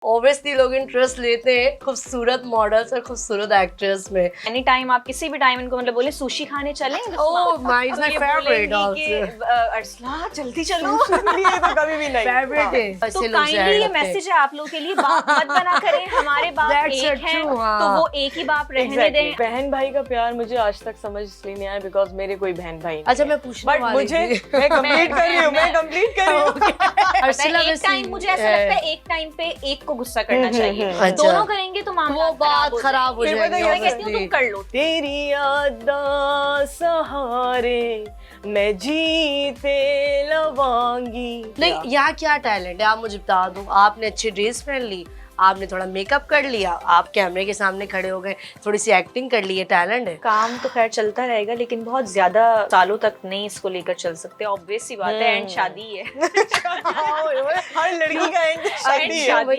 Obviously लोग interest लेते हैं खूबसूरत मॉडल्स और खूबसूरत एक्ट्रेस में। एनी टाइम आप किसी भी टाइम इनको मतलब बोले सुशी खाने चलें, ओह माय फेवरेट अर्सला जल्दी चलो, ये तो कभी भी नहीं फेवरेट है। तो काइंडली ये मैसेज है आप लोगों के लिए, बाप मत बना करें, हमारे बाप एक हैं तो वो एक ही बाप रहने दें। बहन भाई का प्यार मुझे आज तक समझ इसलिए नहीं आया बिकॉज मेरे कोई बहन भाई नहीं। अच्छा मैं पूछने बट वाली मुझे थी। मैं कंप्लीट कर रही हूँ, मैं कंप्लीट कर रही हूँ। अर्सला एक टाइम मुझे ऐसा लगता है एक टाइम पे एक को गुस्सा करना चाहिए, दोनों करेंगे तो मामला वो बात खराब हो जाएगी। मैं कहती हूँ तुम कर लो। तेरी यादा सहारे मैं जीते लवांगी। नहीं यहाँ क्या टैलेंट है आप मुझे बता दो। आपने अच्छी ड्रेस पहन ली, आपने थोड़ा मेकअप कर लिया, आप कैमरे के सामने खड़े हो गए, थोड़ी सी एक्टिंग कर ली, है टैलेंट है। काम तो खैर चलता रहेगा लेकिन बहुत ज्यादा सालों तक नहीं इसको लेकर चल सकते। ऑब्वियस सी बात है, एंड शादी है। हर लड़की का एंड शादी है।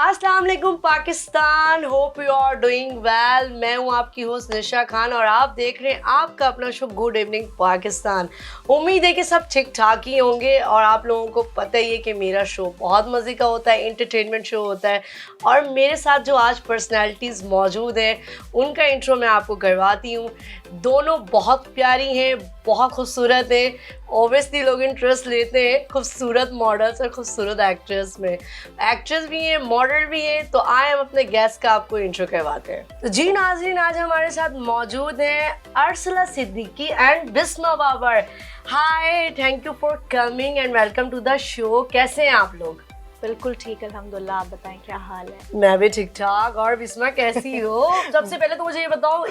अस्सलाम वालेकुम Pakistan, hope you are doing well. मैं हूं आपकी होस्ट निशा खान और आप देख रहे हैं आपका अपना शो गुड इवनिंग पाकिस्तान। उम्मीद है कि सब ठीक ठाक ही होंगे और आप लोगों को पता ही है कि मेरा शो बहुत मज़े का होता है, एंटरटेनमेंट शो होता है। और मेरे साथ जो आज पर्सनैलिटीज़ मौजूद हैं उनका इंट्रो मैं आपको करवाती हूँ। दोनों बहुत प्यारी हैं, बहुत खूबसूरत हैं। ओबियसली लोग इंटरेस्ट लेते हैं खूबसूरत मॉडल्स और खूबसूरत एक्ट्रेस में। एक्ट्रेस भी हैं, मॉडल भी हैं। तो आए हम अपने गेस्ट का आपको इंट्रो करवाते हैं। तो जी नाज़रीन, आज हमारे साथ मौजूद हैं Arsala Siddiqui and Bisma Babar. Hi, thank you for coming and welcome to the show. कैसे हैं आप लोग? बिल्कुल ठीक, अल्हम्दुलिल्लाह। आप बताएं क्या हाल है? मैं भी ठीक ठाक। और बिस्मा कैसी हो? सबसे पहले तो मुझे ये बताओ,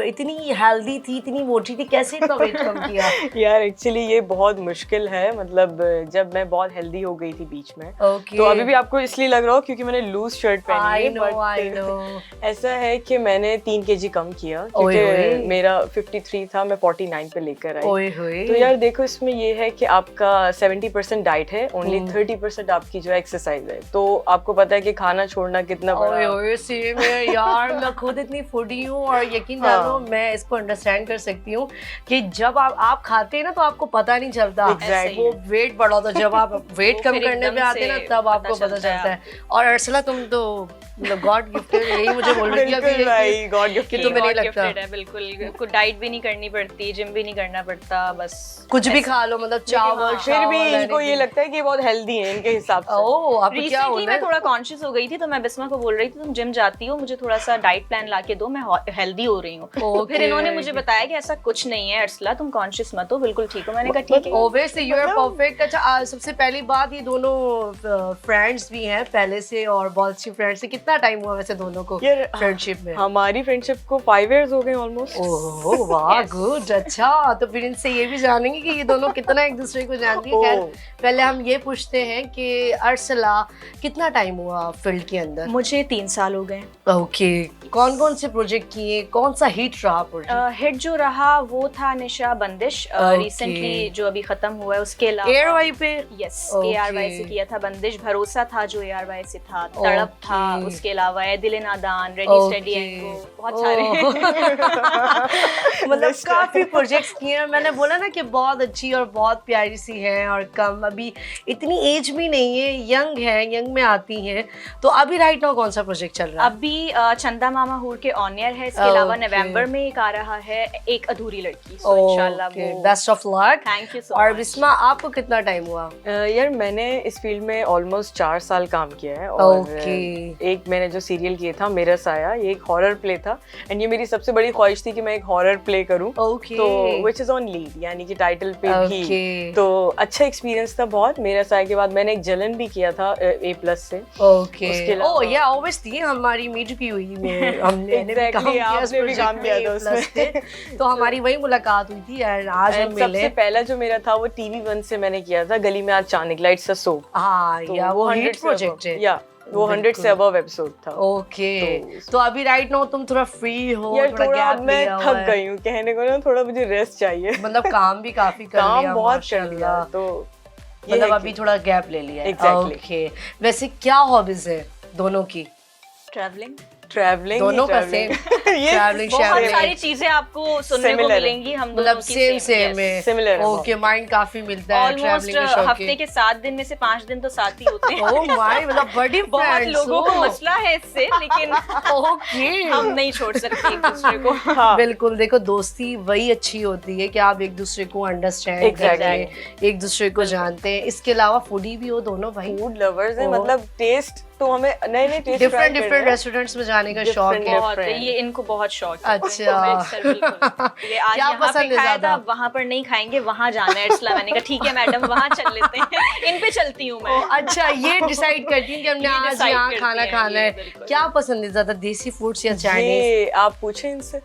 इतनी हेल्दी थी, इतनी मोटी थी, कैसे इतना वेट कम किया? यार एक्चुअली ये बहुत मुश्किल है। मतलब जब मैं बहुत हेल्दी हो गई थी बीच में, Okay. तो अभी भी आपको इसलिए लग रहा हो क्योंकि मैंने लूज शर्ट पहनी है। I know. ऐसा है कि मैंने 3 kg कम किया क्योंकि मेरा 53 था, मैं 49 पे लेकर आई। तो यार देखो, इसमें ये है कि आपका 70% डाइट है, ओनली 30% आपकी एक्सरसाइज है। तो आपको पता है कि खाना छोड़ना कितना बड़ा सेम है यार। मैं खुद इतनी फूडी हूँ और यकीन जानो मैं इसको अंडरस्टैंड कर सकती हूँ कि जब आप खाते हैं ना तो आपको पता नहीं चलता वो वेट बढ़ा होता। जब आप वेट कम करने पे आते हैं ना तब आपको पता चलता है। और अर्सला तुम तो गॉड गिफ्टेड, यही मुझे बोल रही है गॉड गिफ्टेड, तुम्हें नहीं लगता? बिल्कुल, कुछ डाइट भी नहीं करनी पड़ती, जिम भी नहीं करना पड़ता, बस कुछ भी खा लो, मतलब चावल। फिर भी इनको ये लगता है कि बहुत हेल्दी है इनके हिसाब से। रिसेंटली मैं थोड़ा कॉन्शियस हो गई थी तो मैं बिस्मा को बोल रही थी तुम जिम जाती हो, मुझे थोड़ा सा डाइट प्लान ला के दो, मैं हेल्दी हो रही हूँ। फिर इन्होंने मुझे बताया कि ऐसा कुछ नहीं है अर्सला, तुम कॉन्शियस मत हो, बिल्कुल ठीक हो। मैंने कहा ठीक है, ऑब्वियसली यू आर परफेक्ट। अच्छा, सबसे पहली बात, ये दोनों फ्रेंड्स भी हैं पहले से और बहुत अच्छी फ्रेंड्स हैं। कितना टाइम हुआ वैसे दोनों को फ्रेंडशिप में? हमारी फ्रेंडशिप को 5 years हो गए ऑलमोस्ट। ओह वाह, गुड। अच्छा, तो फिर इनसे ये भी जानेंगे कि ये दोनों कितना एक दूसरे को जानती है। खैर पहले हम ये पूछते हैं कि अर्सला कितना टाइम हुआ फील्ड के अंदर? मुझे 3 साल हो गए। ओके, कौन कौन से प्रोजेक्ट किए, कौन सा हिट रहा प्रोजेक्ट? हिट जो रहा वो था निशा बंदिश, रिसेंटली जो अभी खत्म हुआ है। उसके अलावा एआरवाई पे, यस, एआरवाई से किया था बंदिश। भरोसा था जो एआरवाई से था, तड़प था, उसके अलावा ए दिल नादान, रेडी स्टेडी एंड गो, बहुत सारे। मतलब काफी प्रोजेक्ट्स किए हैं। मैंने बोला ना कि बहुत अच्छी और बहुत प्यारी सी है और कम, अभी इतनी एज भी नहीं है, यंग है, यंग में आती हैं। तो अभी राइट नाउ कौन सा प्रोजेक्ट चल रहा है? अभी चंदा मामा हूर के ऑन एयर है। इसके अलावा नवंबर में एक आ रहा है एक अधूरी लड़की, सो इंशाल्लाह वो। Best of luck. Thank you सो और मच। बिस्मा, आपको कितना टाइम हुआ? यार मैंने इस फील्ड में ऑलमोस्ट 4 साल काम किया है। और एक मैंने जो सीरियल किया था मेरा साया, ये एक हॉरर प्ले था एंड ये मेरी सबसे बड़ी ख्वाहिश थी कि मैं एक हॉरर प्ले करूं। तो व्हिच इज ऑन लीड, यानी कि टाइटल पे भी। तो अच्छा एक्सपीरियंस था बहुत। मेरा साया के बाद मैंने एक जलन भी किया था A+ से। ओह या ऑब्वियसली हमारी मीट भी हुई में, हमने भी काम किया था उसमें। तो हमारी वही मुलाकात हुई थी एंड आज हम मिले। सबसे पहला जो मेरा था वो TV1 से मैंने किया था, गली में आज चांद निकला, इट्स अ सोप। हाँ, या वो हिट प्रोजेक्ट है। या वो 100 से अबव एपिसोड था। ओके, तो अभी राइट नाउ तुम थोड़ा फ्री हो? थोड़ा गैप मैं थक गई हूँ, कहने को ना, थोड़ा मुझे रेस्ट चाहिए। मतलब काम भी काफी कर लिया, काम बहुत कर लिया, तो मतलब अभी थोड़ा गैप ले लिया। एग्जैक्टली। ओके, वैसे क्या हॉबीज है दोनों की? ट्रैवलिंग। ट्रैवलिंग दोनों का सेम ट्रैवलिंग बहुत सारी चीजें आपको सुनने को मिलेंगी, हम दोनों मतलब की सेम है। सिमिलर ओके, माइंड काफी मिलता है ऑलमोस्ट ट्रैवलिंग के शौक हफ्ते के 7 दिन में से 5 दिन तो साथ ही होते हैं। ओह माय, मतलब बड़ी बहुत लोगों को मसला है इससे, लेकिन ओके हम नहीं छोड़ सकते एक दूसरे को। हाँ बिल्कुल, देखो दोस्ती वही अच्छी होती है कि आप एक दूसरे को अंडरस्टैंड Exactly. करते, एक दूसरे को जानते हैं। इसके अलावा फूडी भी हो दोनों भाई, फूड लवर्स हैं, ओह। मतलब टेस्ट तो हमें नए नए टेस्ट डिफरेंट रेस्टोरेंट्स में जाने का शौक है। बहुत है, ये इनको बहुत शौक है। अच्छा। ये आज क्या यहाँ पे पसंद है खाया ज्यादा? था, वहाँ पर नहीं खाएंगे, वहाँ जाना है। इसलिए मैंने कहा ठीक है मैडम, वहाँ चल लेते हैं। इन पे चलती हूँ मैं। अच्छा, ये डिसाइड करती हैं कि हमने ये आज decide यहाँ करती खाना हैं, खाना ये है। बिल्कुल। क्या पसंद है ज्यादा, देसी फूड्स या चाइनीज? ये आप पूछे इनसे।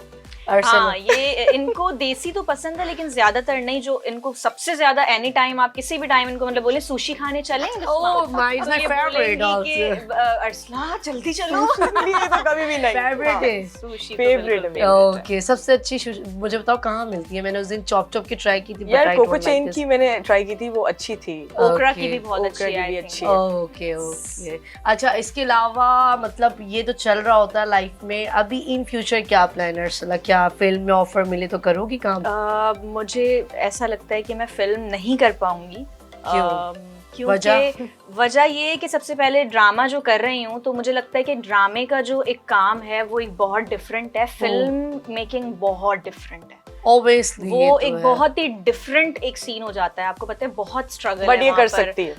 हाँ, ये इनको देसी तो पसंद है, लेकिन ज्यादातर नहीं। जो इनको सबसे ज्यादा एनी टाइम, आप किसी भी टाइम इनको मतलब बोले सुशी खाने चलें, oh my, it's my favourite Arsala जल्दी चलो। ये तो कभी भी नहीं, फेवरेट है। सुशी फेवरेट है। ओके, सबसे अच्छी मुझे बताओ कहाँ मिलती है? मैंने उस दिन चॉप चॉप की ट्राई की थी, यार कोको चेन की मैंने ट्राई की थी, वो अच्छी थी। ओकरा Okay. की भी बहुत ओकरा अच्छी की है, भी I think। अच्छी है। Okay okay. अच्छा, इसके अलावा मतलब ये तो चल रहा होता है लाइफ में, अभी इन फ्यूचर क्या प्लान है अर्सला? क्या फिल्म में ऑफर मिले तो करोगी काम? मुझे ऐसा लगता है कि मैं फिल्म नहीं कर पाऊंगी। क्यों? क्योंकि वजह ये है कि सबसे पहले ड्रामा जो कर रही हूँ, तो मुझे लगता है कि ड्रामे का जो एक काम है वो एक बहुत डिफरेंट है, फिल्म मेकिंग बहुत डिफरेंट है। ऑब्वियसली वो एक बहुत ही डिफरेंट एक सीन हो जाता है, आपको पता है, बहुत स्ट्रगल बट है ये वहाँ कर पर। सकती है,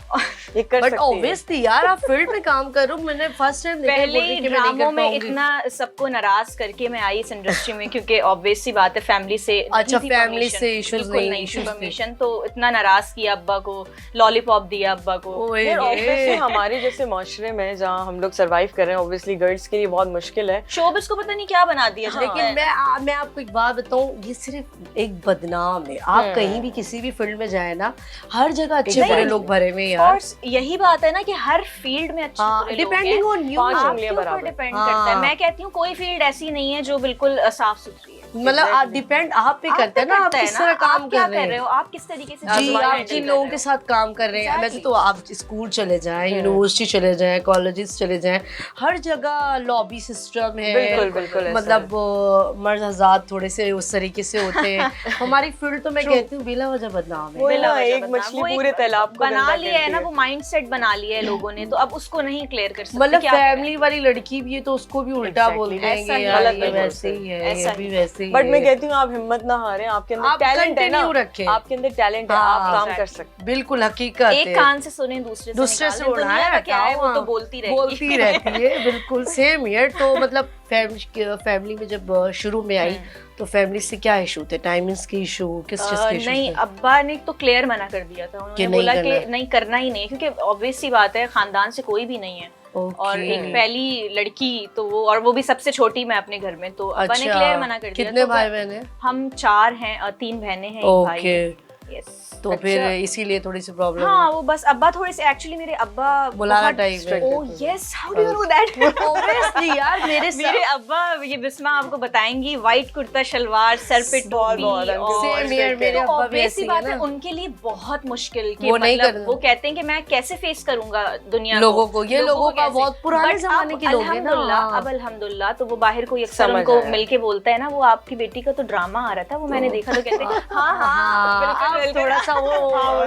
ये कर बट सकती है। ऑब्वियसली यार, आप फील्ड में काम करो। मैंने फर्स्ट टाइम देखा, पहले बोल रही ही कि मैं नहीं ड्रामों कर में पाऊंगी। इतना सबको नाराज करके मैं आई इस इंडस्ट्री में, क्योंकि ऑब्वियस सी बात है फैमिली से अच्छा, नहीं थी family permission, से issues बिल्कुल नहीं, नहीं issues थे। परमिशन, तो इतना नाराज किया अब्बा को, लॉलीपॉप दिया अब्बा को। ओए यार रे। ऑब्वियसली हमारे जैसे माशरे में जहाँ हम लोग सरवाइव कर रहे हैं, ऑब्वियसली गर्ल्स के लिए बहुत मुश्किल है। शोबिस को पता नहीं क्या बना दिया जाता लेकिन है। मैं आपको एक बात बताऊं, ये सिर्फ एक बदनाम है। आप कहीं भी किसी भी फील्ड में जाए ना, हर जगह अच्छे नहीं, बुरे लोग भरे हुए हैं यार। और यही बात है ना कि हर फील्ड में अच्छे हाँ, बुरे लोग डिपेंडिंग हैं। On you. पांच आपके उंगलियां ऊपर बराबर। डिपेंड हाँ। करता है। मैं कहती हूँ कोई फील्ड ऐसी नहीं है जो बिल्कुल साफ सुथरी है। मतलब आप डिपेंड आप पे करता है ना, आप किस तरह काम क्या कर रहे हो। आप किस तरीके से जी, चीज़ों को आप handle जिन कर लोगों रहे के हो। साथ काम कर रहे हैं, वैसे Exactly. तो आप स्कूल चले जाएं, यूनिवर्सिटी चले जाएं, कॉलेजेस चले जाएं, हर जगह लॉबी सिस्टम है। बिल्कुल, बिल्कुल ऐसा मतलब मर्द आजाद थोड़े से उस तरीके से होते हैं। हमारी फील्ड तो मैं कहती हूँ बिला वजह बदनाम है। वही बिला ना, वजह एक बदनाम। मछली वो एक पूरे तालाब को बना गंदा लिया है करती ना, है। वो माइंडसेट बना लिया है लोगों ने, तो अब उसको नहीं क्लियर कर सकते। मतलब क्या करें? फैमिली वाली लड़की भी है तो उसको भी उल्टा Exactly. बोल ऐसा देंगे ही यार, गलत ये नहीं बोल वैसे ही है, ऐसा ये भी ही। वैसे ही बट मैं है। कहती हूँ आप हिम्मत ना हारें, आपके अंदर आप टैलेंट है ना, continue रखें। आपके अंदर टैलेंट है, हाँ, आप काम exactly. कर सकते हैं। बिल्कुल हकीकत एक है। कान से सुने दूसरे से उड़ाए, दुनिया का क्या है, वो हटाओ, तो बोलती रहेगी। बोलती रहती है। बिल्कुल सेम ईयर। तो मतलब फैमिली में जब शुरू में आई तो फैमिली से क्या इशू थे? टाइमिंग्स के इशू, किस चीज के इशू नहीं, थे? अब्बा ने तो क्लियर मना कर दिया था। कि उन्होंने नहीं बोला करना कि नहीं करना ही नहीं, क्योंकि ऑब्वियस सी बात है, खानदान से कोई भी नहीं है। और Okay. एक पहली लड़की तो वो, और वो भी सबसे छोटी मैं अपने घर में, तो अब्बा ने अच्छा, क्लियर मना कर दिया। कितने तो भाई बहन हैं? हम 4 हैं और 3 बहनें हैं, एक भाई ओके, है। Yes. तो फिर इसीलिए थोड़ी सी प्रॉब्लम। हाँ, वो बस अब्बा थोड़े से, एक्चुअली मेरे अब्बा बुलाना टाइप है। Oh yes, how do you know that? Obviously यार, मेरे अब्बा, ये बिस्मा आपको बताएंगी, व्हाइट कुर्ता शलवार, सर पे बहुत- टोपी, बहुत और Same here, मेरे तो अब्बा भी obvious ऐसे सी ही बात है है, ना। उनके लिए बहुत मुश्किल कि वो नहीं मतलब करना। वो कहते हैं कि मैं कैसे फेस करूंगा दुनिया लोगों को, ये लोगों का कैसे? बहुत पुराने But जमाने अब के लोग हैं ना। अल्हम्दुलिल्लाह, अब अल्हम्दुलिल्लाह, तो वो बाहर कोई अक्सर समझ उनको आया। मिलके बोलता है ना, वो आपकी बेटी का तो ड्रामा आ रहा था, वो मैंने देखा, तो कहते हैं हाँ हाँ बिल्कुल, अब बिल्कुल। थोड़ा सा वो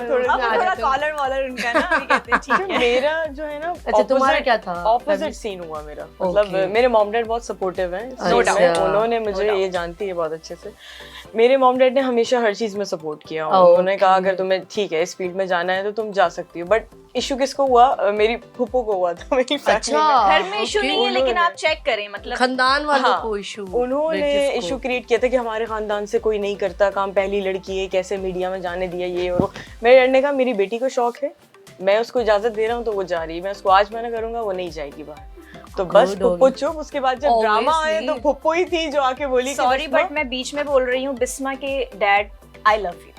थोड़ा कॉलर वॉलर उनका ना, अभी कहते हैं ठीक है। मेरा जो है ना, अच्छा, तुम्हारा क्या था? ऑपोजिट सीन हुआ मेरा। मतलब Okay. मेरे मॉम डैड बहुत सपोर्टिव हैं, No doubt. उन्होंने मुझे, ये जानती है बहुत अच्छे से, मेरे मॉम डैड ने हमेशा हर चीज में सपोर्ट किया। Okay. उन्होंने कहा अगर तुम्हें ठीक है इस फील्ड में जाना है तो तुम जा सकती हो। बट इशू किसको हुआ? मेरी फूफो को हुआ था, मेरी अच्छा, फैमिली घर में इशू okay. नहीं है, लेकिन आप चेक करें, मतलब खानदान वालों हाँ, को इशू। उन्होंने इशू क्रिएट किया था कि हमारे खानदान से कोई नहीं करता काम, पहली लड़की है, कैसे मीडिया में जाने दिया, ये और वो। मेरे डैड ने कहा मेरी बेटी को शौक है, मैं उसको इजाजत दे रहा हूँ तो वो जा रही है, मैं उसको आज मना करूंगा वो नहीं जाएगी बाहर। तो बस Good फुप्पो होगी। चुप। उसके बाद जब ड्रामा आया तो Obviously. फुप्पो ही थी जो आके बोली कि सॉरी, बिस्मा, बट मैं बीच में बोल रही हूँ, बिस्मा के डैड आई लव यू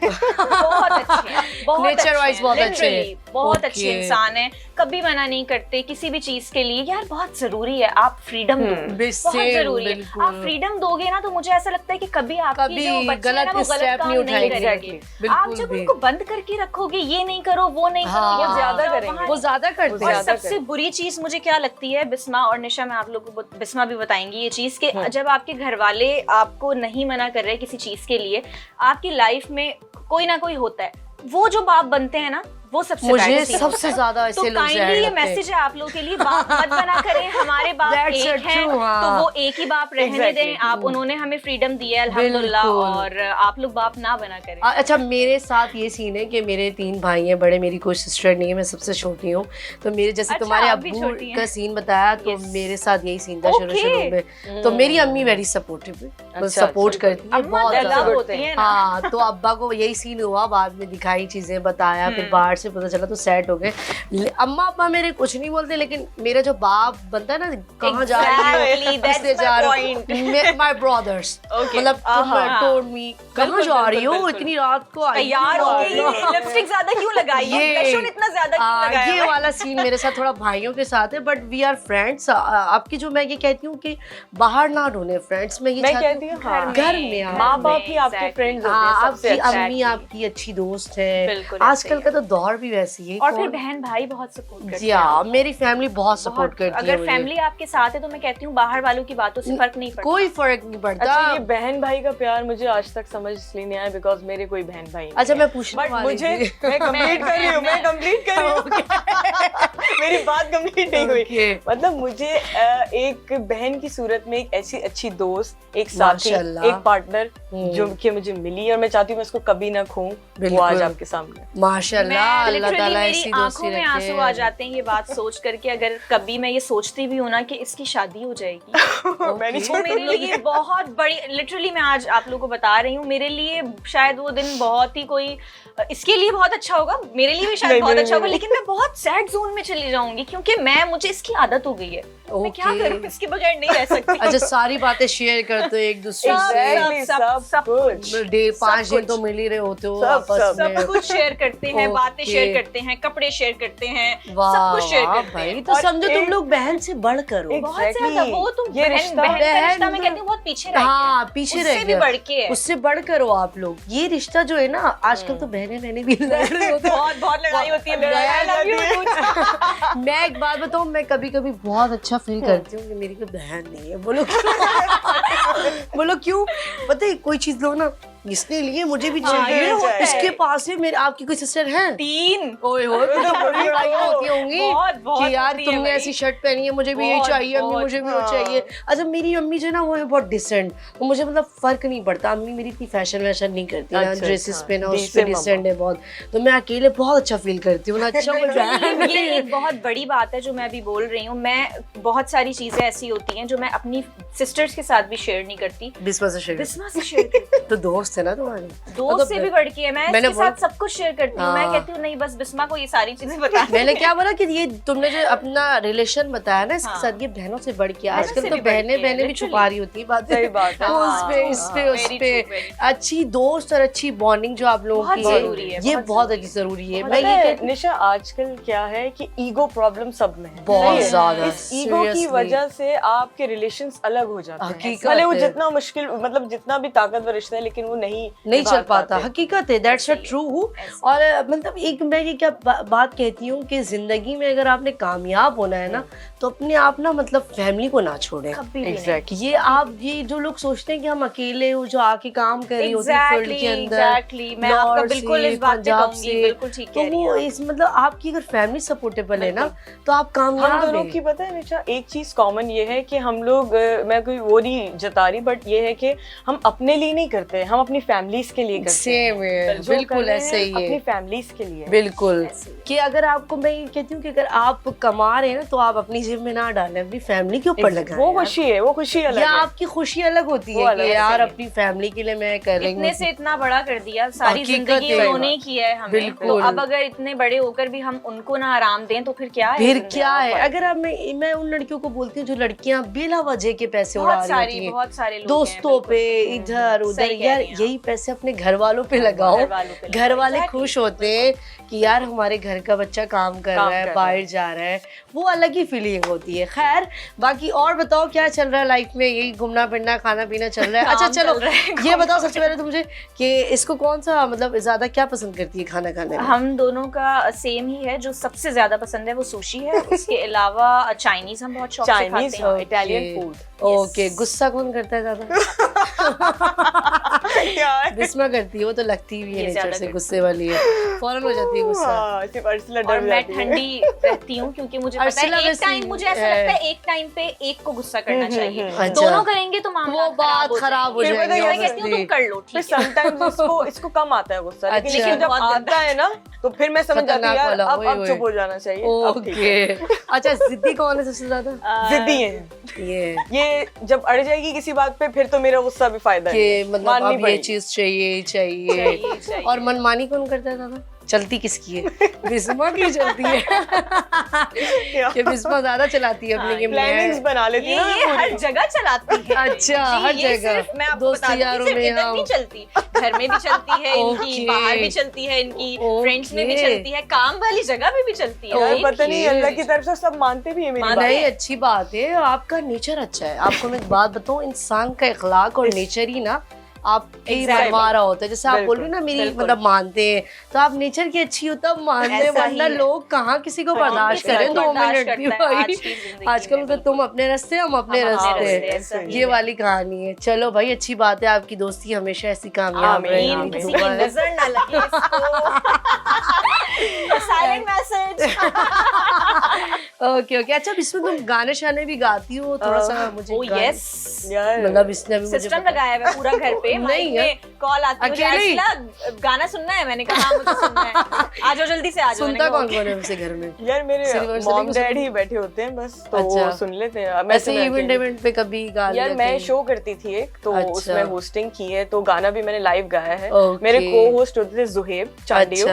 बहुत अच्छे हैं। बहुत नेचर अच्छे वाइज हैं, बहुत अच्छे literally, हैं। बहुत अच्छे Okay. इंसान हैं, कभी मना नहीं करते किसी भी चीज के लिए। यार बहुत जरूरी है आप फ्रीडम दो, बहुत Same, जरूरी है। बिल्कुल। आप फ्रीडम दोगे ना तो मुझे ऐसा लगता है कि कभी आपकी कभी जो बच्चे हैं गलत ना वो गलत step काम नहीं नहीं उठाएंगे। करेंगे। बिल्कुल आप जब भी। उनको बंद करके रखोगे, ये नहीं करो वो नहीं करो, हाँ, ये ज्यादा जाओ करेंगे। वहाँ वो ज्यादा करते और हैं। ज्यादा सबसे बुरी चीज मुझे क्या लगती है, बिस्मा और निशा, मैं आप लोगों को बिस्मा भी बताएंगी ये चीज कि जब आपके घर वाले आपको नहीं मना कर रहे किसी चीज के लिए, आपकी लाइफ में कोई ना कोई होता है, वो जो बाप बनते हैं ना, वो सबसे मुझे bad scene सबसे होता है। ज्यादा तो ऐसे लोग काइंडली ये मैसेज है आप लोगों के लिए, बाप मत बना करें, हमारे बाप That's एक so हैं true, हाँ। तो वो एक ही बाप रहने Exactly. दें। आप उन्होंने हमें फ्रीडम दी है अल्हम्दुलिल्लाह, बिल्कुल। और आप लोग बाप ना बना करें। अच्छा, मेरे साथ ये सीन है कि मेरे 3 भाई हैं बड़े, मेरी कोई सिस्टर नहीं है, मैं सबसे छोटी हूँ। तो मेरे जैसे अच्छा, तुम्हारे आप भी अब्बू छोटी हैं। का सीन बताया, तो Yes. मेरे साथ यही सीन था शुरू Okay. में। तो मेरी अम्मी वेरी सपोर्टिव है, अच्छा, सपोर्ट अच्छा। करती है अम्मा बहुत दल्ला ज़्यादा। होती है ना। हाँ, तो अब्बा को यही सीन हुआ, बाद में दिखाई चीजें बताया, फिर बाहर से पता चला तो सेट हो गए। अम्मा अब्बा मेरे कुछ नहीं बोलते, लेकिन मेरा जो बाप बनता है ना, कहाँ जा रही Exactly, हो, that's इसलिए my जा point. रही हो, माय ब्रदर्स, Okay. मतलब तुम हाँ। टोल्ड मी कहाँ बिल्कुल, जा रही हो, बिल्कुल, इतनी रात को आई यार हो? लिपस्टिक ज्यादा क्यों लगाई है, ब्लश इतना ज्यादा क्यों लगाया ये है? वाला सीन मेरे साथ थोड़ा भाइयों के साथ है, बट वी आर फ्रेंड्स। आपकी जो मैं ये कहती हूँ कि बाहर ना ढूंढे फ्रेंड्स, मैं ये मैं चाहती कहती हूँ हाँ, घर में हाँ। माँ बाप ही exactly. आपके फ्रेंड्स होते हाँ, हैं सबसे आपकी अच्छे। अम्मी आपकी अच्छी दोस्त है। बिल्कुल आजकल ऐसे का तो दौर भी वैसी है। और फिर बहन भाई बहुत सपोर्ट करते जी हाँ, मेरी फैमिली बहुत सपोर्ट बहुत। करती है अगर मुझे। फैमिली आपके साथ है तो मैं कहती हूँ बाहर वालों की बातों से फर्क नहीं पड़ता। कोई फर्क नहीं पड़ता। अच्छा, ये बहन भाई का प्यार मुझे आज तक समझ इसलिए नहीं आया बिकॉज मेरे कोई बहन भाई नहीं अच्छा, है। मैं पूछने बट वाली मुझे थी। मैं कंप्लीट कर रही हूँ, मैं कंप्लीट कर रही हूँ। मेरी बात कंप्लीट नहीं हुई। Okay. मतलब मुझे एक बहन की सूरत में एक ऐसी अच्छी दोस्त, एक साथी, माशाल्लाह। एक पार्टनर जो कि मुझे मिली, और मैं चाहती हूँ मैं उसको कभी ना खोऊं, वो बिल्कुल। आज आपके सामने। माशाल्लाह, अल्लाह लिटरली ताला मेरी ऐसी दोस्ती आंखों में रखे। आंसू आ जाते हैं ये बात सोच करके। अगर कभी मैं ये सोचती भी हूँ ना कि इसकी शादी हो जाएगी, मैं नहीं वो मेरे लिए बहुत बड़ी, लिटरली मैं आज आप लोगों को बता रही हूँ, मेरे लिए शायद वो दिन बहुत ही कोई, इसके लिए बहुत अच्छा होगा, मेरे लिए भी शायद बहुत अच्छा होगा, लेकिन मैं बहुत सैड जोन में चली जाऊंगी क्योंकि मुझे इसकी आदत हो गई है। मैं क्या Okay. करूँ, इसके बगैर नहीं रह सकती। अच्छा, सारी बातें शेयर करते हो एक दूसरे से। Exactly, सब कुछ। डे 5 दिन कुछ। तो मिल ही रहे होते हो सब, आपस सब में। सब कुछ शेयर करते हैं, बातें Okay. शेयर करते हैं, कपड़े शेयर करते हैं, वाह सब कुछ शेयर वाह करते भाई, हैं। तो और समझो तुम एक- लोग बहन से बढ़कर हो। बहुत Exactly. ज्यादा। वो तो ये बहन रिश्ता- बहन का रिश्ता मैं बहन- कहती हूँ बहुत पीछे रह गया हाँ, है। पीछे उससे रह भी गया। बढ़ के है। उससे बढ़कर हो आप लोग। ये रिश्ता जो है ना, आजकल तो बहनें भी लड़ रही होती हैं। बहुत लड़ाई होती है। लड़ाई I love you, होती है। dude। मैं एक बात बताऊं, मैं कभी कभी बहुत अच्छा फील करती हूँ कि मेरी कोई बहन नहीं है। बोलो बोलो क्यों? पता है, कोई चीज लो ना, इसने लिए मुझे भी हाँ, चाहिए, ये होता है। इसके पास है। मेरे आपकी कोई सिस्टर है? 3 ओए हो, तो बड़ी लड़ाइयाँ होती होंगी बहुत कि यार होती है तुमने भाई। ऐसी शर्ट पहनी है, मुझे भी ये बहुत, चाहिए, अम्मी बहुत, मुझे भी वो हाँ। चाहिए। अच्छा, मेरी अम्मी जो है ना, वो है बहुत डिसेंट, तो मुझे मतलब फर्क नहीं पड़ता। अम्मी मेरी इतनी फैशन वैशन नहीं करती ना, अच्छा, ड्रेसेस अच्छा, पे ना, उस पे decent डिसेंट है बहुत। तो मैं अकेले बहुत अच्छा फील करती हूँ ना। अच्छा, कोई बहन ये एक बहुत बड़ी बात है जो मैं अभी बोल रही हूँ। मैं बहुत सारी चीजें ऐसी होती हैं जो मैं अपनी सिस्टर्स के साथ भी शेयर नहीं करती, बिस्मा से शेयर। बिस्मा से शेयर करती हूँ। तो दोस्त है ना तुम्हारे? दोस्त से भी बढ़ के है। मैं मैंने इसके साथ बहुत- सब कुछ शेयर करती हूँ। मैं हाँ। कहती हूँ नहीं, बस बिस्मा को ये सारी चीजें बता। मैंने क्या बोला कि ये तुमने जो अपना रिलेशन बताया ना, इसके हाँ। साथ, ये बहनों से बढ़ के। बहनों आजकल से तो भी बढ़ बहनें के, बहनें भी literally। छुपा रही होती है बातें। सही बात है। उस पे, इस पे, उस Very पे। true, very true। अच्छी दोस्त और अच्छी बॉन्डिंग जो आप लोगों बहुत की जरूरी है, ये बहुत बहुत जरूरी अच्छी जरूरी है। बहुत मैं पता ये है, कहती निशा, आजकल क्या है कि ईगो प्रॉब्लम सब में है। बहुत सही है? ज्यादा, इस ईगो की seriously। वजह से आपके रिलेशंस अलग हो जाते हैं। हकीकत भले वो है। जितना मुश्किल, मतलब जितना भी ताकतवर रिश्ता है, लेकिन वो नहीं नहीं चल निभा पाता। पाते। हकीकत है, दैट्स अ ट्रू। और मतलब एक मैं ये क्या बात कहती हूँ कि जिंदगी में अगर आपने कामयाब होना है ना, तो अपने आप ना, मतलब फैमिली को ना छोड़े। कभी भी नहीं। Exactly. ये आप, ये जो लोग सोचते हैं कि हम अकेले हो, जो आके काम कर रही होती है फील्ड के अंदर, Exactly. मैं आपका लाहौर बिल्कुल से, इस बात पे पंजाब कहूंगी, से, बिल्कुल ठीक तो कह रही वो हैं आप। इस मतलब आपकी अगर फैमिली सपोर्टेबल है ना, तो आप हम कामयाब दोनों हैं। की पता है निशा, एक चीज कॉमन ये है कि हम लोग, मैं कोई वो नहीं जता रही, बट ये है कि हम अपने लिए नहीं करते, हम अपनी फैमिलीज के लिए करते हैं। सेम है, जो कर बिल्कुल रहे ऐसे हैं, ही अपनी है। फैमिलीज के लिए। बिल्कुल, कि अगर आपको, मैं ये कहती हूँ कि अगर आप कमा रहे हैं ना, तो आप अपनी जेब में ना डालें, अपनी फैमिली के ऊपर लगाएं। वो खुशी है, वो खुशी अलग या है। आपकी खुशी अलग होती वो है अलग कि है, यार सही है। अपनी फैमिली के लिए मैं कर रही इतने हूँ। से इतना बड़ा कर दिया, सारी हकीकत जिंदगी है। उन्होंने ही किया है हमें, बिल्कुल। तो अब अगर इतने बड़े होकर भी हम उनको ना आराम दें तो फिर क्या है फिर जिंदगी? क्या है? अगर आप, मैं उन लड़कियों को बोलती हूँ जो लड़कियां बिला वजह के पैसे उड़ा बहुत रही सारी, होती हैं बहुत सारे लोग हैं, दोस्तों बिल्कुल। पे, इधर उधर। सही कह यार रही हैं यही पैसे अपने घर वालों पे लगाओ, घर वाले खुश होते हैं कि यार हमारे घर का बच्चा काम कर रहा है, बाहर जा रहा है, वो अलग ही फीलिंग होती है। खैर बाकी और बताओ क्या चल रहा है लाइफ में? यही घूमना फिरना खाना पीना चल रहा है। अच्छा चलो ये बताओ सबसे पहले तो मुझे कि इसको कौन सा मतलब ज्यादा क्या पसंद करती है खाना खाने में? हम दोनों का सेम ही है, जो सबसे ज्यादा पसंद है वो सुशी है, उसके अलावा चाइनीज हम बहुत शौक से खाते हैं, इटालियन फूड। ओके, गुस्सा कौन करता है ज्यादा? बिस्मा करती है, वो तो लगती भी है नेचर से गुस्से वाली है, फौरन हो जाती है गुस्सा। और मैं ठंडी रहती हूँ क्योंकि मुझे पता है एक टाइम, मुझे ऐसा लगता है एक टाइम पे एक को गुस्सा करना चाहिए, दोनों करेंगे तो मामला बात खराब हो जाएगी। मैं कहती हूँ तुम कर लो, ठीक है। समटाइम्स इसको कम आता है गुस्सा, लेकिन जब आता है ना तो फिर मैं समझ जाती हूँ यार अब चुप हो जाना चाहिए। ओके अच्छा, जिद्दी कौन है सबसे ज्यादा? जिद्दी है ये जब अड़ जाएगी किसी बात पे फिर तो मेरा गुस्सा भी फायदा है, मतलब अब ये चीज चाहिए। और मनमानी कौन करता है ज्यादा? चलती किसकी है? बिस्मा की चलती है कि बिस्मा ज्यादा चलाती है अपनी प्लानिंग्स बना लेती है, ये हर जगह चलाती है। अच्छा हर जगह मैं आपको बता दूं सिर्फ इधर नहीं चलती, घर में भी चलती है इनकी, बाहर भी चलती है इनकी, फ्रेंड्स में भी चलती है, काम वाली जगह में भी चलती है। पता नहीं अल्लाह की तरफ से सब मानते भी है मेरी बात। नहीं अच्छी बात है, आपका नेचर अच्छा है। आपको मैं एक बात बताऊं, इंसान का इखलाक और नेचर ही ना आपके बनवा रहा होता है। जैसे आप बोल रहे हो ना मेरी मतलब मानते हैं, तो आप नेचर की अच्छी हो तब मानते हैं, वरना लोग कहाँ किसी को बर्दाश्त करें 2 मिनट भी भाई। आजकल तो तुम अपने रास्ते हम अपने रास्ते, ये वाली कहानी है। चलो भाई अच्छी बात है, आपकी दोस्ती हमेशा ऐसी कामयाब रहे, किसी की नजर ना लगे इसको। Silent message. ओके ओके अच्छा, इसमें तुम गाने शाने भी गाती हो थोड़ा सा? मुझे यस मतलब इसने भी सिस्टम लगाया है पूरा घर पे, नहीं है कॉल आती है अकेले गाना सुनना है, मैंने कहा मुझे सुनना है, आ जाओ जल्दी से आ जाओ। सुनता कौन कौन है वैसे घर में? यार मेरे मॉम डैड ही बैठे होते हैं बस, तो वो सुन लेते हैं। ऐसे इवेंट पे कभी गा लेते? यार मैं शो करती थी एक, तो उसमें होस्टिंग की है, तो गाना भी मैंने लाइव गाया है। मेरे को होस्ट होते थे जुहेब चांडियो,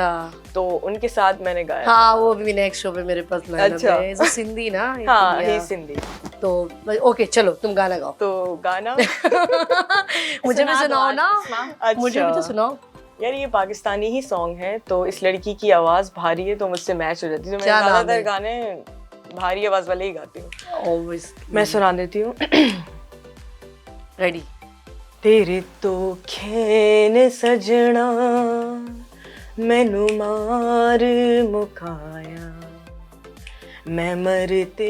तो उनके साथ मैंने गाया। हाँ वो भी नेक्स्ट शो पे मेरे पास लाइनअप है। अच्छा सिंधी ना? हाँ ही सिंधी। तो ओके चलो तुम गाना गाओ। तो गाना मुझे भी सुनाओ ना। मुझे भी तो सुनाओ यार। ये पाकिस्तानी ही सॉन्ग है, तो इस लड़की की आवाज भारी है तो मुझसे मैच हो जाती है, तो मैं ज्यादातर गाने भारी आवाज वाले ही गाती हूँ। मैं सुना देती हूँ। रेडी। तेरे तो खेन सजना मैनू मार मुकाया, मैं मरते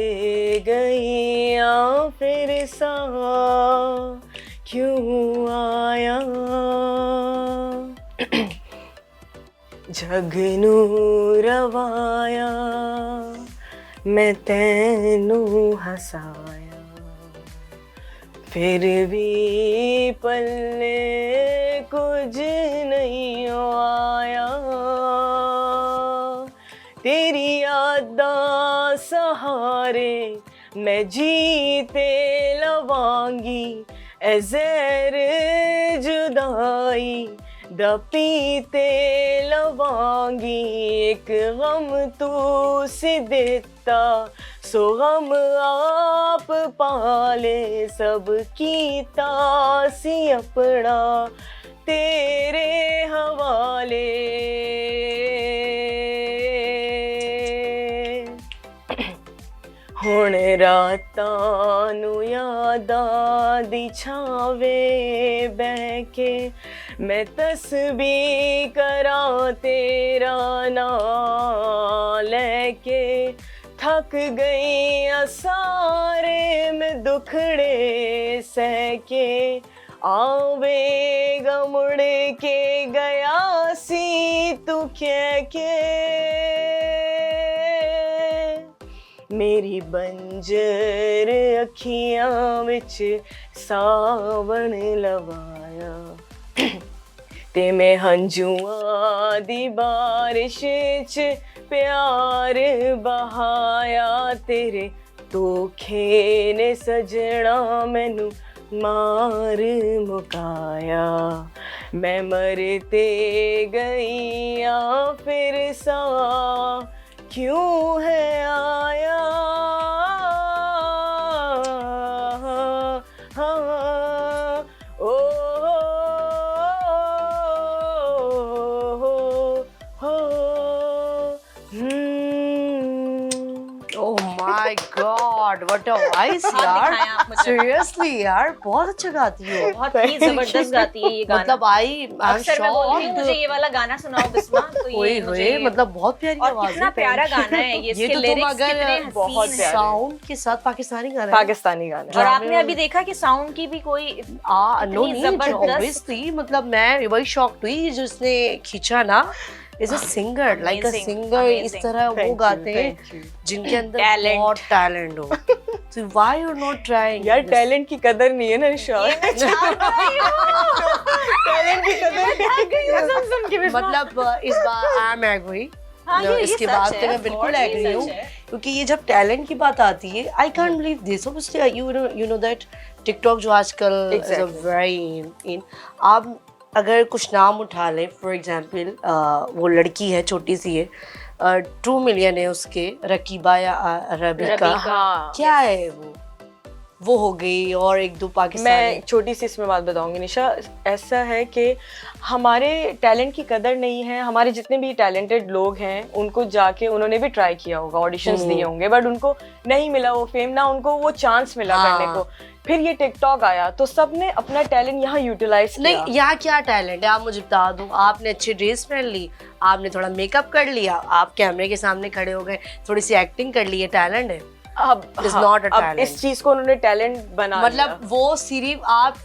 गईया फिर सा क्यों आया, जगनू रवाया मैं तैनू हसाया, फिर भी पल्ले कुछ नहीं आया, तेरी यादां सहारे मैं जीते लवांगी, ए ज़हर जुदाई दा पीते लवांगी, एक गम तू सी देता सो गम आप पाले, सब कीता सी अपना तेरे हवाले, हुण रातां नू यादां दी छावे बैके मैं तस्बीह करां तेरा नां लेके, थक गई सारे में दुखड़े सहके, आवेगा मुड़ के गया सी तू कह के, मेरी बंजर अखियां विच सावन लवाया, ते मैं हंजुआं दी बारिश च प्यार बहाया, तेरे धोखे ने सजना मैनू मार मुकाया, मैं मरते गईया फिर सा क्यों है आया, हाँ, oh, my god, what a voice यार, दिखाएं आप मुझे। सीरियसली यार बहुत अच्छा गाती हो, बहुत ही जबरदस्त गाती है ये गाना। मतलब आई एम अक्सर मैं बोलती हूँ मुझे ये वाला गाना सुनाओ बिस्मा, तो ये मुझे मतलब बहुत प्यारी और आवाज कितना है। प्यारा गाना है ये, इसके तो तुम लिरिक्स अगर कितने बहुत हसीन प्यारे। हैं। साउंड के साथ पाकिस्तानी गाना है। पाकिस्तानी गाना। और आपने अभी देखा कि साउंड की भी कोई नो इतनी नहीं, जबरदस्त- ऑब्वियसली मतलब मैं वही शॉक्ड हुई जिसने खींचा ना, is a singer, like a Amazing, singer, इस amazing. तरह वो Thank you, गाते हैं thank you. जिनके अंदर Talent. बहुत टैलेंट हो। So why you're not trying? यार टैलेंट की कदर नहीं है ना निशा। टैलेंट की कदर सुन के मतलब इस बार आई एम एग्री, हाँ, ये इसके सच बाद है, तो मैं of बिल्कुल course, ये एग्री सच हूँ, है। क्योंकि ये जब टैलेंट की बात आती है, I can't believe this, obviously you know that TikTok जो आजकल is a Exactly. Very in, आप अगर कुछ नाम उठा लें, फॉर एग्जांपल वो लड़की है, छोटी सी है, 2 मिलियन है उसके, रकीबा या रबीका, हाँ। क्या है वो हो गई, और एक दो पाकिस्तानी। मैं छोटी सी इसमें बात बताऊंगी निशा, ऐसा है कि हमारे टैलेंट की कदर नहीं है। हमारे जितने भी टैलेंटेड लोग हैं उनको जाके उन्होंने भी ट्राई किया होगा, ऑडिशंस दिए होंगे, बट उनको नहीं मिला वो फेम, ना उनको वो चांस मिला करने को। फिर ये टिकटॉक आया तो सबने अपना टैलेंट यहाँ यूटिलाइज किया। नहीं, यहाँ क्या टैलेंट है आप मुझे बता दो। आपने अच्छी ड्रेस पहन ली, आपने थोड़ा मेकअप कर लिया, आप कैमरे के सामने खड़े हो गए, थोड़ी सी एक्टिंग कर ली, ये टैलेंट है? अब It's not a अब talent. इस चीज को उन्होंने टैलेंट बना मतलब वो सिर्फ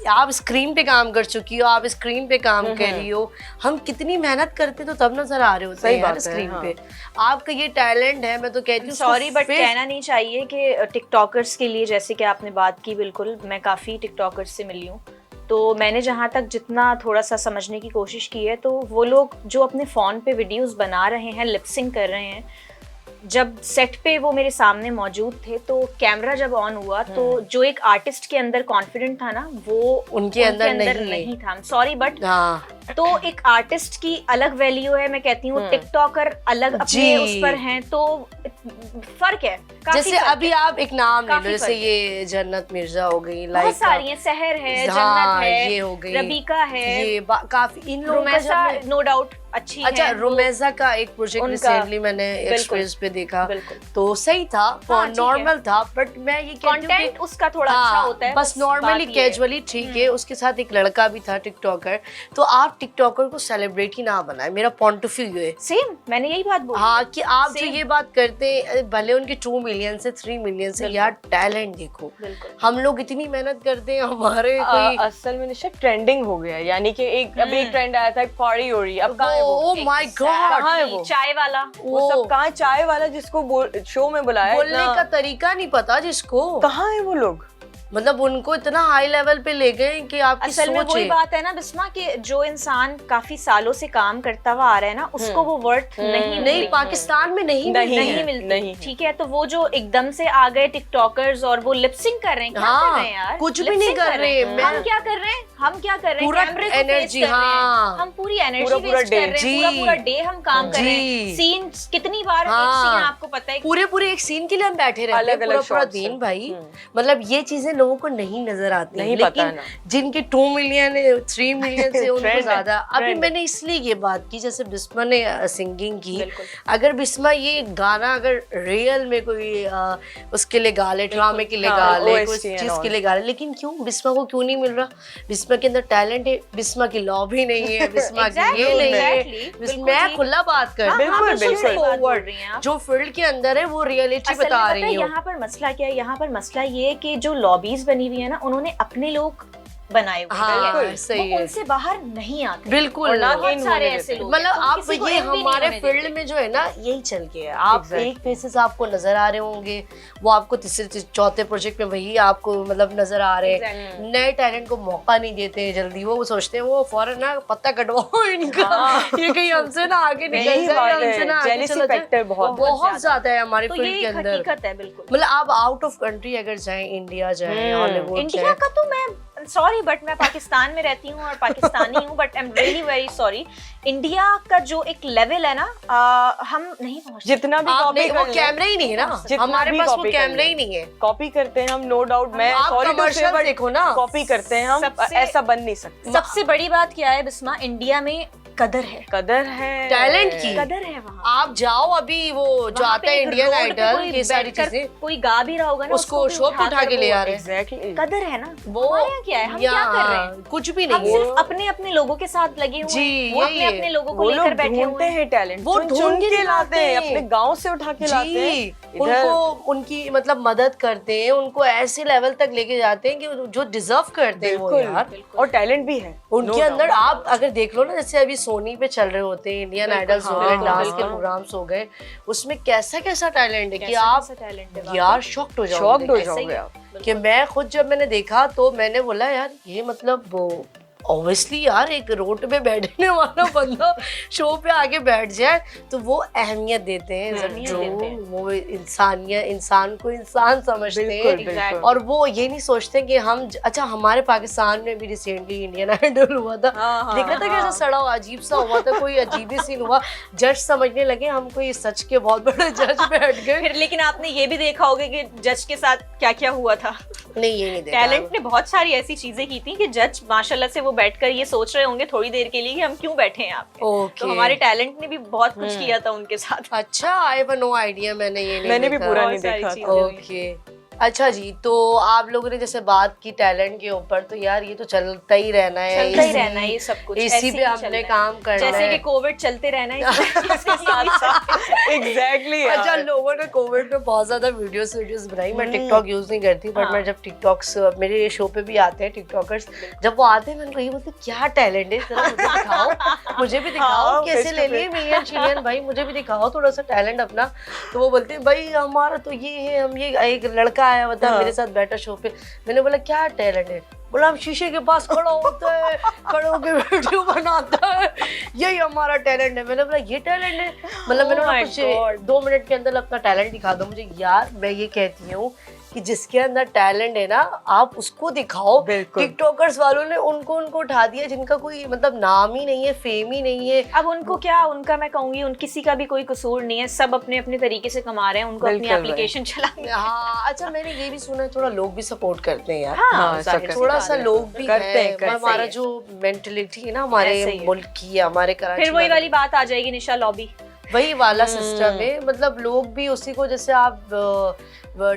आप स्क्रीन पे काम कर चुकी हो, आप स्क्रीन पे काम कर रही हो, हम कितनी मेहनत करते तो तब नजर आ रहे होते सही हैं बात यार है, स्क्रीन हाँ। पे। आपका ये टैलेंट है, मैं तो कहती हूँ सॉरी बट फिर- कहना नहीं चाहिए कि टिकटॉकर्स के लिए, जैसे कि आपने बात की, बिल्कुल मैं काफ़ी टिकटॉकर्स से मिली हूँ, तो मैंने जहाँ तक जितना थोड़ा सा समझने की कोशिश की है, तो वो लोग जो अपने फ़ोन पे वीडियोस बना रहे हैं, लिपसिंग कर रहे हैं, जब सेट पे वो मेरे सामने मौजूद थे, तो कैमरा जब ऑन हुआ तो जो एक आर्टिस्ट के अंदर कॉन्फिडेंट था ना, वो उनके अंदर नहीं था। सॉरी बट हाँ, तो एक आर्टिस्ट की अलग वैल्यू है, मैं कहती हूँ टिकटॉकर अलग अपने जी। उस पर हैं, तो फर्क है काफी जैसे फर्क अभी है। आप एक नाम ले लो, काफी जैसे फर्क ये जन्नत मिर्जा हो गई, बहुत लाइक सारी हैं, सहर है, हाँ, जन्नत है, ये हो गई, रबीका है, ये काफी इन लोगों का रोमेसा जब मैं- नो डाउट अच्छी अच्छा, है, रोमेसा का एक प्रोजेक्ट उनका- रिसेंटली मैंने एक्सप्रेस पे देखा, बिल्कुल तो सही था, हाँ, ठीक नॉर्मल था, बट मैं ये कहती हूँ कंटेंट कि उसका थोड़ा अच्छा होता है, बस नॉर्मली बात ये है। कैजुअली ठीक है। उसके साथ एक लड़का भी था टिकटॉकर, तो आप टिकटॉकर को सेलिब्रिटी ना बनाए, मेरा पॉइंट ऑफ व्यू है। सेम मैंने यही बात बोली। हाँ, कि आप जो Same. ये बात करते भले उनके 2 मिलियन से 3 मिलियन से, यार टैलेंट देखो, बिल्कुल हम लोग इतनी मेहनत करते हैं, हमारे कोई असल में निशा ट्रेंडिंग हो गया, यानी कि एक अभी एक ट्रेंड आया था, एक पार्टी हो रही है, अब कहाँ है वो? ओ माय गॉड, कहाँ है वो? चाय वाला वो सब कहाँ, चाय वाला जिसको शो में बुलाया, बोलने इतना- का तरीका नहीं पता जिसको, कहाँ है वो लोग? मतलब उनको इतना हाई लेवल पे ले गए कि आपकी असल में सोच वही है। बात है ना बिस्मा, कि जो इंसान काफी सालों से काम करता हुआ आ रहा है ना, उसको वो वर्थ नहीं नहीं, पाकिस्तान में नहीं नहीं मिलती। है, मिलती, नहीं है। ठीक है। तो वो जो एकदम से आ गए टिकटॉकर्स और वो लिपसिंग कर रहे हैं, क्या हाँ, कर रहे हैं यार, कुछ भी Lip नहीं sync कर रहे हैं। हम क्या कर रहे हैं, हम क्या कर रहे हैं, पूरा कैमरे को energy, face कर रहे हैं, हाँ। हम पूरी एनर्जी पूरा वेस्ट कर day, रहे हैं, जी। पूरा डे हम काम कर रहे जी। हैं। सीन कितनी बार एक हाँ। सीन आपको पता है, पूरे एक सीन के लिए हम बैठे रहते हैं, अलग-अलग पूरा shots दिन हैं। भाई, मतलब ये चीजें लोगों को नहीं नजर आती, नहीं लेकिन पता ना। जिनके 2 मिलियन है, 3 मिलियन से उनको Trend है, ज्यादा। अभी trend है। मैंने इसलिए ये बात की, जैसे बिस्मा ने सिंगिंग की, बिल्कुल। अगर बिस्मा ये गाना अगर रियल में कोई उसके लिए गा ले, ड्रामे के लिए हाँ, गा ले, OST कुछ and चीज all. के लिए गा ले, लेकिन क्यों बिस्मा को क्यों नहीं मिल रहा? बिस्मा के अंदर टैलेंट है, बिस्मा की लॉबी नहीं है, बिस्मा की ये Exactly, नहीं exactly, है। बिल्कुल मैं जी। खुला बात कर, हाँ, बिल्कुल, हाँ, बिल्कुल। सही बात बोल फॉरवर्ड रही हैं आप। जो फील्ड के अंदर है वो रियलिटी असल में बता पता है रही हूँ। यहाँ पर मसला क्या है, यहाँ पर मसला ये है कि जो लॉबीज बनी हुई है ना, उन्होंने अपने लोग बनाए हुए हैं, हाँ, ठीक है? सही वो है। उनसे बाहर नहीं आते, बिल्कुल, और ना बहुत इन सारे होने ऐसे देते। लोग हैं, मतलब तुम आप किसी को ये इन भी नहीं हमारे होने फील्ड देते। में जो है ना, यही चल के है। आप Exactly. एक फेसेस आपको नजर आ रहे होंगे, वो आपको तीसरे चौथे प्रोजेक्ट में वही आपको मतलब नजर आ रहे हैं। Exactly. नए टैलेंट को मौका नहीं देते जल्दी, वो सोचते हैं वो फौरन ना पत्ता कटवाओ इनका, ये कहीं हमसे ना आगे निकल यही जाए, बात हमसे ना है, आगे जेलिसी चला जाए। फैक्टर बहुत बहुत ज्यादा है हमारे तो फील्ड ये के एक अंदर। हकीकत है बिल्कुल। मतलब आप आउट ऑफ कंट्री अगर जाएं, इंडिया जाएं, हॉलीवुड इंडिया जाएं, का तो मैं सॉरी बट मैं पाकिस्तान में रहती हूँ और पाकिस्तानी हूँ, but I am really very sorry. India का जो एक लेवल है ना, हम नहीं पहुँच जितना भी आप कॉपी नहीं, वो कर कैमरा ही नहीं है ना, जितना हमारे भी पास वो copy कर कैमरा लें। ही नहीं है। कॉपी करते हैं हम, नो डाउट। मैं आप सॉरी टू से, commercial देखो ना, कॉपी करते हैं हम, सबसे- ऐसा बन नहीं सकते। सबसे बड़ी बात क्या है बिस्मा, इंडिया में कदर है, कदर है टैलेंट की कदर है वहाँ। आप जाओ अभी वो जो वहाँ आता पे है एक इंडियन रोड पे आइडल, कोई ये सारी बैठकर चीजें कोई गा भी रहा होगा ना, उसको शो पे उठा के ले आ रहे हैं। एग्जैक्टली कदर है ना। वो हमारे यहाँ क्या है, हम क्या कर रहे हैं, कुछ भी हम नहीं सिर्फ है। अपने अपने लोगों के साथ लगे हुए जी, हैं, वो यही अपने है। अपने लोगों को वो लेकर लोग बैठे हुए ढूंढते हैं। हैं टैलेंट, वो चुन ढूंढ के के लाते हैं, लाते हैं। अपने गांव से उठा के लाते हैं जी, इधर। उनको उनकी मतलब मदद करते हैं, उनको ऐसे लेवल तक लेके जाते हैं कि जो डिजर्व करते हैं वो यार। और टैलेंट भी है उनके अंदर आप अगर देख लो ना, जैसे अभी सोनी पे चल रहे होते हैं इंडियन आइडल्स हो गए, हाँ, डांस के हाँ। प्रोग्राम्स हो गए, उसमें कैसा कैसा टैलेंट है कि कैसा आप कैसा talent है वहाँ यार शॉक्ड हो शॉक्ड हो जाओगे जाओगे आप। कि मैं खुद जब मैंने देखा तो मैंने बोला यार ये मतलब वो ऑब्वियसली यार एक रोड पे बैठने वाला बंदा शो पे आके बैठ जाए तो वो अहमियत देते हैं, अहमियत जो देते हैं। वो इंसान को इंसान समझते बिल्कुल, हैं। बिल्कुल। और वो ये नहीं सोचते कि हम अच्छा हमारे पाकिस्तान में भी रिसेंटली इंडियन आइडल हुआ था, हाँ, देखा था कैसा सड़ा हुआ अजीब सा हुआ था, कोई अजीब ही सीन हुआ, जज समझने लगे हमको ये सच के बहुत बड़े जज बैठ गए। फिर लेकिन आपने ये भी देखा होगा कि जज के साथ क्या क्या हुआ था। नहीं ये नहीं देखा। टैलेंट ने बहुत सारी ऐसी चीजें की थी कि जज माशाल्लाह से वो बैठकर ये सोच रहे होंगे थोड़ी देर के लिए कि हम क्यों बैठे हैं यहाँ पे। ओके तो हमारे टैलेंट ने भी बहुत कुछ किया था उनके साथ। अच्छा, आई हैव नो आइडिया, मैंने ये नहीं मैंने भी देखा। पूरा नहीं बहुत सारी देखा चीजें था। हुई। ओके अच्छा जी, तो आप लोगों ने जैसे बात की टैलेंट के ऊपर, तो यार ये तो चलता ही रहना है, चलता ही रहना है ये सब कुछ, ऐसे इसी ही पे चल हमने रहा है। काम करना जैसे है। कि कोविड चलते रहना है इसके साथ एग्जैक्टली अच्छा, लोगों ने कोविड में बहुत ज्यादा वीडियोस बनाई। मैं टिकटॉक यूज नहीं करती, बट हाँ। मैं जब टिकटॉक्स मेरे ये शो पे भी आते हैं टिकटॉकर्स, जब वो आते हैं मैं उनको ये बोलती हूँ क्या टैलेंट है, जरा मुझे दिखाओ, मुझे भी दिखाओ, हाँ, कैसे face ले to लिए मिलियन शिलियन भाई, मुझे भी दिखाओ थोड़ा सा टैलेंट अपना। तो वो बोलते हैं भाई हमारा तो ये है, हम ये एक लड़का आया बता हाँ। मेरे साथ बैठा शो पे, मैंने बोला क्या टैलेंट है, बोला हम शीशे के पास खड़ा होता है, खड़े होकर वीडियो बनाता है, यही हमारा टैलेंट है। मैंने बोला ये टैलेंट है, मतलब मैंने Oh बोला my कुछ God. 2 मिनट के अंदर अपना टैलेंट दिखा दो मुझे। यार मैं ये कहती हूँ कि जिसके अंदर टैलेंट है ना आप उसको दिखाओ। बिल्कुल। टिकटॉकर्स वालों ने उनको उठा दिया जिनका कोई मतलब नाम ही नहीं है, फेम ही नहीं है। अब उनको क्या, उनका मैं कहूंगी उन किसी का भी कोई कसूर नहीं है, सब अपने अपने तरीके से कमा रहे हैं, उनको अपनी बिल्कुल एप्लीकेशन चलानी है। हाँ अच्छा, मैंने ये भी सुना है थोड़ा लोग भी सपोर्ट करते हैं यार। हाँ, जाहिर सी थोड़ा बात सा है। लोग भी करते हैं, हैं, करते हमारा हैं। जो मेंटेलिटी है ना ऐसे हमारे ही है। मुल्क की, हमारे कराची फिर वही वालों वाली बात आ जाएगी निशा लॉबी। वही वाला सिस्टम है। मतलब लोग भी उसी को, जैसे आप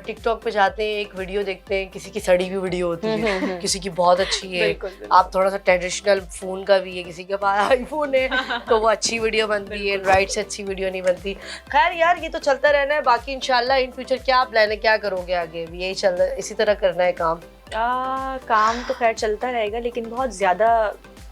टिकटॉक पे जाते हैं, एक वीडियो देखते हैं, किसी की सड़ी हुई वीडियो होती है, किसी की बहुत अच्छी है, बिल्कुल, बिल्कुल। आप थोड़ा सा ट्रेडिशनल फोन का भी है, किसी के पास आईफोन है तो वो अच्छी वीडियो बनती है, एंड्रॉइड से अच्छी वीडियो नहीं बनती। खैर यार ये तो चलता रहना है, बाकी इंशाल्लाह इन फ्यूचर क्या प्लान है, क्या करोगे आगे भी, यही चल रहा है, इसी तरह करना है काम? काम तो खैर चलता रहेगा, लेकिन बहुत ज्यादा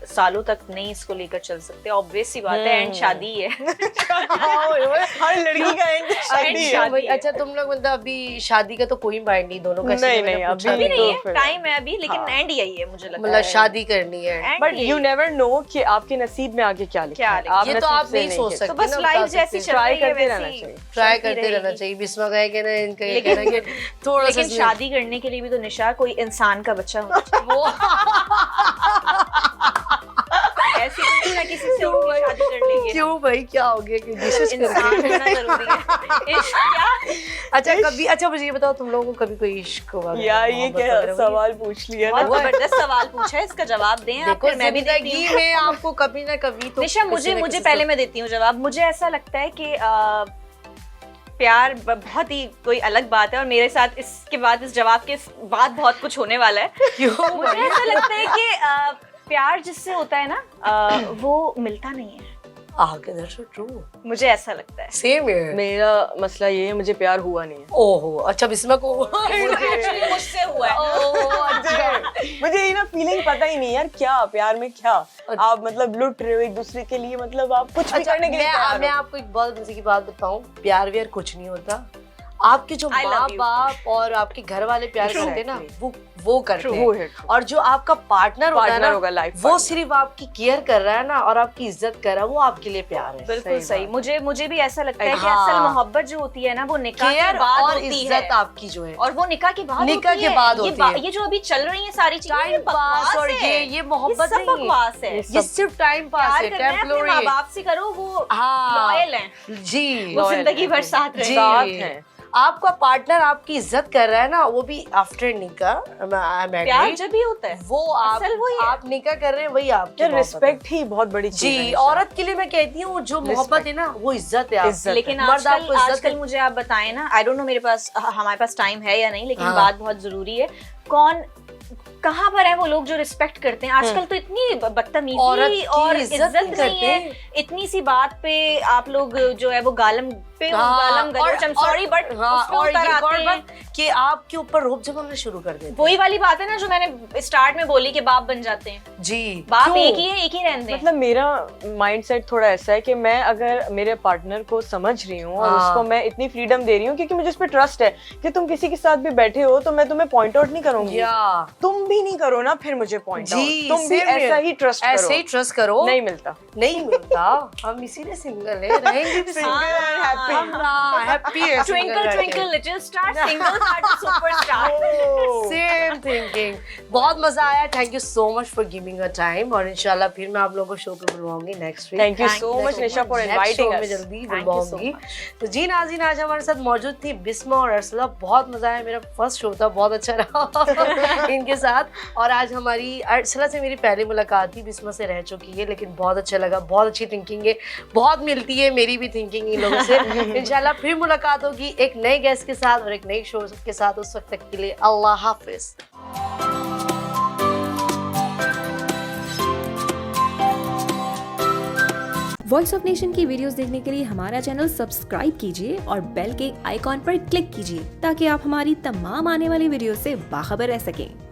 सालों तक नहीं इसको लेकर चल सकते, ऑब्वियस सी बात है, एंड शादी है। हर लड़की का एंड शादी है। शादी भाई, है। अच्छा तुम लोग मतलब अभी शादी का तो कोई माइंड नहीं, दोनों का नहीं, इसलिए मैंने नहीं, पूछा अभी अभी नहीं तो है, फिर- टाइम है अभी, लेकिन हाँ। एंड यही है मुझे लगता मतलब है। शादी करनी है। End बट यही यू है। नेवर नो कि आपके नसीब में आगे क्या लिखा क्या है। लिखा आप ये तो नसीब आप से नहीं सोच कह सकते तो बस ना, लाइफ बता जैसी सकते। चल Try रही है करते रहना वैसी चाहिए। ट्राई चलती करते रहना रहेगी। चाहिए। बिस्मा का है कि ना इनका ये लेकिन- कहना कि थोड़ा सा लेकिन शादी करने के लिए भी तो निशा कोई इंसान का बच्चा होना चाहिए। वो ऐसी नहीं ना किसी से उठ के शादी कर लेंगे। क्यों भाई, क्या हो गया कि डिशेस इंसान करके? होना जरूरी है। इश्क क्या? अच्छा कभी, अच्छा मुझे ये बताओ, तुम लोगों को कभी कोई इश्क हुआ? यार ये क्या सवाल पूछ लिया ना। बहुत जबरदस्त सवाल पूछा है, इसका जवाब दें आप, देखो फिर मैं भी देती जिंदगी हूँ। में आपको कभी ना कभी तो निशा किसी ना मुझे किसी पहले से- मैं देती हूँ जवाब। मुझे ऐसा लगता है कि प्यार बहुत ही कोई अलग बात है, और मेरे साथ इसके बाद, इस जवाब के बाद बहुत कुछ होने वाला है। क्यों मुझे ऐसा लगता है कि प्यार जिससे होता है ना वो मिलता नहीं है, आगे दैट्स ट्रू, मुझे ऐसा लगता है। Same here. मेरा मसला ये है, मुझे प्यार हुआ नहीं है। ओहो अच्छा, बिस्मा को Actually मुझसे हुआ है। ओह अच्छा। मुझे ये ना फीलिंग पता ही नहीं यार, क्या प्यार में क्या आप मतलब लुट रहे हो एक दूसरे के लिए, मतलब आप कुछ भी अच्छा, करने के लिए तैयार मैं हो। आपको एक बहुत मजे की बात बताऊं, प्यार व्यार कुछ नहीं होता। आपके जो I love माँ you. बाप और आपके घर वाले प्यार True. करते हैं ना, वो करते वो है हैं। true. और जो आपका पार्टनर होता है होगा, ना, life वो partner। सिर्फ आपकी केयर कर रहा है ना और आपकी इज्जत कर रहा है, वो आपके लिए प्यार है। बिल्कुल सही सही। बात। मुझे भी ऐसा लगता है कि हाँ। असल मोहब्बत जो होती है ना, वो निकाह के केयर बाद और होती इज्जत है, आपकी जो है, और वो निकाह के बाद निकाह होती के है। बाद ये होती है। ये जो अभी चल रही है सारी चीजें, टाइम ये पास बकवास और है। ये मोहब्बत सब नहीं है, बकवास है। ये सिर्फ टाइम पास प्यार है, करना है अपने माँ टेम्पररी। बाप से करो, वो हाँ लॉयल हैं, जी, वो जिंदगी भर साथ रहे। जी। साथ हैं। आपका पार्टनर आपकी इज्जत कर रहा है ना, वो भी आफ्टर निकाह, प्यार जब भी होता है वो असल वही है। आप निकाह कर रहे हैं, वही आपकी मोहब्बत है। रिस्पेक्ट ही बहुत बड़ी चीज है जी, निशा। औरत के लिए मैं कहती हूँ जो मोहब्बत है ना वो इज्जत है आपकी। लेकिन मर्द आपको इज्जत आजकल मुझे आप बताएं ना, आई डोंट नो मेरे पास हमारे पास टाइम है या नहीं, लेकिन हाँ। बात बहुत जरूरी है, कहाँ पर है वो लोग जो रिस्पेक्ट करते हैं? आजकल तो इतनी औरत बदतमीजी की और इज्जत इज्जत नहीं नहीं करते। है, इतनी सी बात पे आप लोग जो है वो गालम पे गालम गलौच, आई एम सॉरी बट और ये एक और बात कि आपके ऊपर रोब जमाना शुरू कर देते हैं। वही वाली बात है ना जो मैंने स्टार्ट में बोली कि बाप बन जाते हैं। जी, बाप क्यों? एक ही है, एक ही रहते हैं। मतलब मेरा माइंडसेट थोड़ा ऐसा है कि मैं अगर मेरे पार्टनर को समझ रही हूँ और हाँ। उसको मैं इतनी फ्रीडम दे रही हूँ क्योंकि मुझे उस पर ट्रस्ट है कि तुम किसी के साथ भी बैठे हो तो मैं तुम्हें पॉइंट आउट नहीं करूंगी, या तुम भी नहीं करो ना फिर मुझे पॉइंट जी, आउट, तुम भी same here। ऐसा ही ट्रस्ट करो। ऐसे ही ट्रस्ट करो। नहीं मिलता। नहीं मिलता, हम इसीलिए सिंगल है, रहेंगे भी Single and happy। हैप्पी है twinkle twinkle little star, single heart superstar. Same thinking. बहुत मजा आया, thank you so much for giving a time, और इंशाल्लाह फिर मैं आप लोगों को शो पे बुलवाऊंगी next week. Thank you so much Nisha for inviting मैं अस। जल्दी बुलवाऊंगी। तो जी नाज़रीन, आज हमारे साथ मौजूद थी बिस्मा और अरसला। बहुत मजा आया, मेरा फर्स्ट शो था, बहुत अच्छा रहा इनके साथ। और आज हमारी अरसला से मेरी पहली मुलाकात थी, बिस्मा से रह चुकी है, लेकिन बहुत अच्छा लगा, बहुत अच्छी थिंकिंग है, बहुत मिलती है मेरी भी थिंकिंग इन लोगों से। इंशाल्लाह फिर मुलाकात होगी एक नए गेस्ट के साथ और एक नई शो के साथ। उस वक्त तक के लिए अल्लाह हाफिज। वॉइस ऑफ नेशन की वीडियोस देखने के लिए हमारा चैनल सब्सक्राइब कीजिए और बेल के आइकॉन पर क्लिक कीजिए ताकि आप हमारी तमाम आने वाली वीडियो से बाखबर रह सकें।